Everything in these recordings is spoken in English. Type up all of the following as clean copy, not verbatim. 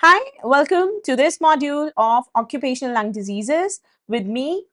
Hi, welcome to this module of occupational lung diseases with me.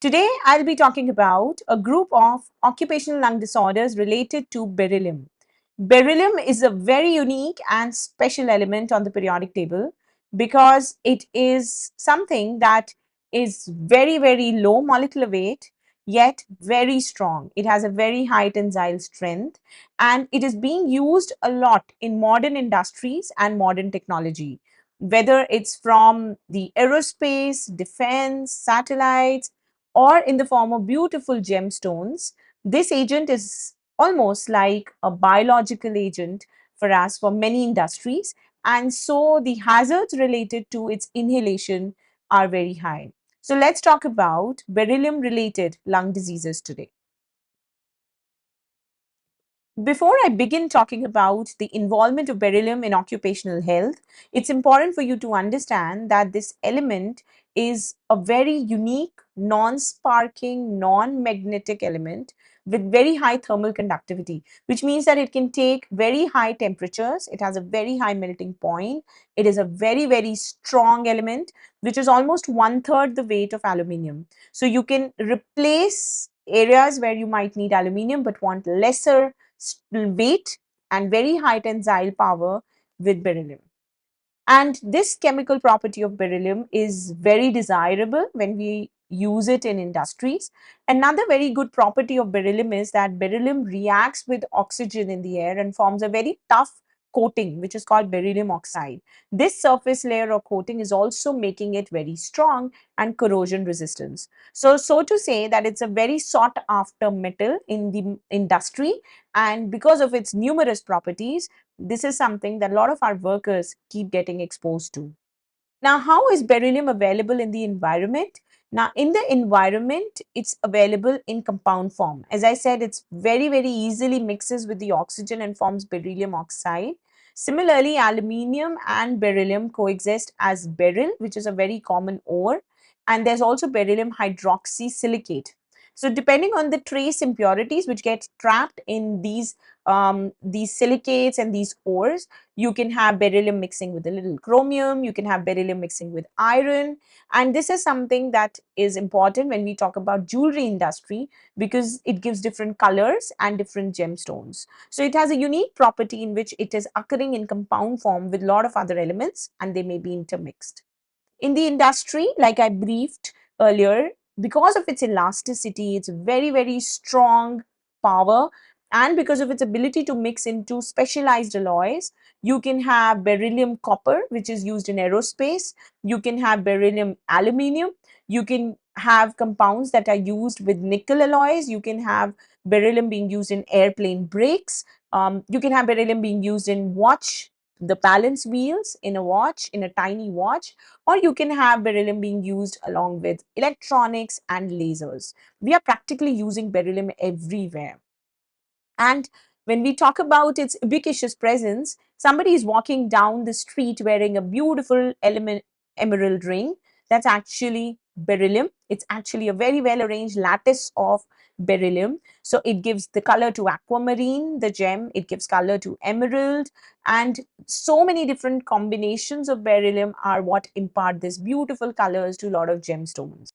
Today, I'll be talking about a group of occupational lung disorders related to beryllium. Beryllium is a very unique and special element on the periodic table because it is something that is very, very low molecular weight yet very strong. It has a very high tensile strength and it is being used a lot in modern industries and modern technology, whether it's from the aerospace, defense, satellites, or in the form of beautiful gemstones. This agent is almost like a biological agent for us for many industries. And so the hazards related to its inhalation are very high. So let's talk about beryllium related lung diseases today. Before I begin talking about the involvement of beryllium in occupational health, it's important for you to understand that this element is a very unique, non-sparking, non-magnetic element with very high thermal conductivity, which means that it can take very high temperatures. It has a very high melting point. It is a very, very strong element, which is almost 1/3 the weight of aluminium. So you can replace areas where you might need aluminium but want lesser weight and very high tensile power with beryllium. And this chemical property of beryllium is very desirable when we use it in industries. Another very good property of beryllium is that beryllium reacts with oxygen in the air and forms a very tough coating, which is called beryllium oxide. This surface layer or coating is also making it very strong and corrosion resistance. So to say that it's a very sought after metal in the industry, and because of its numerous properties, this is something that a lot of our workers keep getting exposed to. Now, how is beryllium available in the environment? Now, in the environment, it's available in compound form. As I said, it's very, very easily mixes with the oxygen and forms beryllium oxide. Similarly, aluminium and beryllium coexist as beryl, which is a very common ore, and there's also beryllium hydroxysilicate. So, depending on the trace impurities which get trapped in these silicates and these ores, you can have beryllium mixing with a little chromium, you can have beryllium mixing with iron, and this is something that is important when we talk about jewelry industry because it gives different colors and different gemstones. So it has a unique property in which it is occurring in compound form with a lot of other elements and they may be intermixed. In the industry, like I briefed earlier, because of its elasticity, its very, very strong power, and because of its ability to mix into specialized alloys, you can have beryllium copper, which is used in aerospace. You can have beryllium aluminium. You can have compounds that are used with nickel alloys. You can have beryllium being used in airplane brakes. You can have beryllium being used in the balance wheels in a watch, in a tiny watch, or you can have beryllium being used along with electronics and lasers. We are practically using beryllium everywhere. And when we talk about its ubiquitous presence, somebody is walking down the street wearing a beautiful emerald ring. That's actually beryllium. It's actually a very well arranged lattice of beryllium. So it gives the color to aquamarine, the gem, it gives color to emerald, and so many different combinations of beryllium are what impart these beautiful colors to a lot of gemstones.